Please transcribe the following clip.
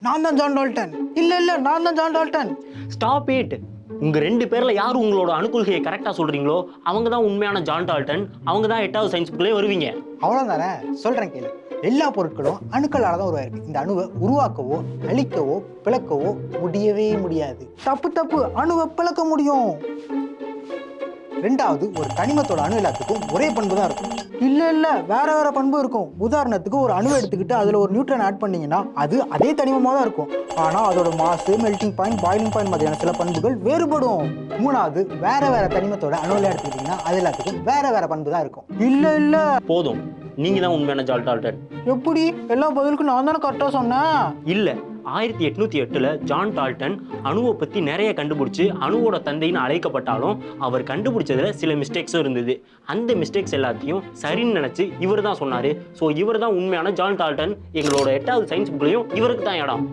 நான் தான் John Dalton. இல்ல நான் தான் ஜான் டால்டன். Stop it. உங்க 2 பேர்ல யார் உங்களோட அணுக்கொள்கையை கரெக்டா சொல்றீங்களோ அவங்க தான் உண்மையான ஜான் டால்டன். அவங்க தான் 8வது சயின்ஸ் புக்லயே வருவீங்க. அவ்வளவுதானே, சொல்றேன் கேளு. எல்லா பொருட்களும் அணுக்களால தான் உருவாயிருக்கு. இந்த அணுவை உருவாக்கவோ அழிக்கவோ பிளக்கவோ முடியவே முடியாது. தப்பு, அணுவை பிளக்க முடியும். 2வது, ஒரு தனிமத்தோட அணு எல்லாத்துக்கும் ஒரே பண்பு தான் இருக்கும். இல்ல வேற பண்பு இருக்கும். உதாரணத்துக்கு ஒரு அணுவை எடுத்துக்கிட்டு அதுல ஒரு நியூட்ரன் ஆட் பண்ணீங்கன்னா அது அதே தனிமமா தான் இருக்கும். ஆனா அதோட மாசு, மெல்டிங் பாயிண்ட், பாயிலிங் பாயிண்ட் மாதிரியான சில பண்புகள் வேறுபடும். 3வது, வேற தனிமத்தோட அணுவில எடுத்துக்கிட்டீங்கன்னா அது எல்லாத்துக்கும் வேற பண்பு தான் இருக்கும். இல்ல போதும், நீங்க தான் உண்மையான ஜான் டால்டன். எப்படி? எல்லா பதிலுக்கும் நான் தானே கரெக்டா சொன்னேன். இல்ல, 1808ல் ஜான் டால்டன் அணுவை பத்தி நிறைய கண்டுபிடிச்சு அணுவோட தந்தைன்னு அழைக்கப்பட்டாலும் அவர் கண்டுபிடிச்சதுல சில மிஸ்டேக்ஸும் இருந்தது. அந்த மிஸ்டேக்ஸ் எல்லாத்தையும் சரின்னு நினைச்சு இவர் தான் சொன்னாரு. ஸோ இவர் தான் உண்மையான ஜான் டால்டன். எங்களோட 8வது சயின்ஸ் புக்லையும் இவருக்கு தான் இடம்.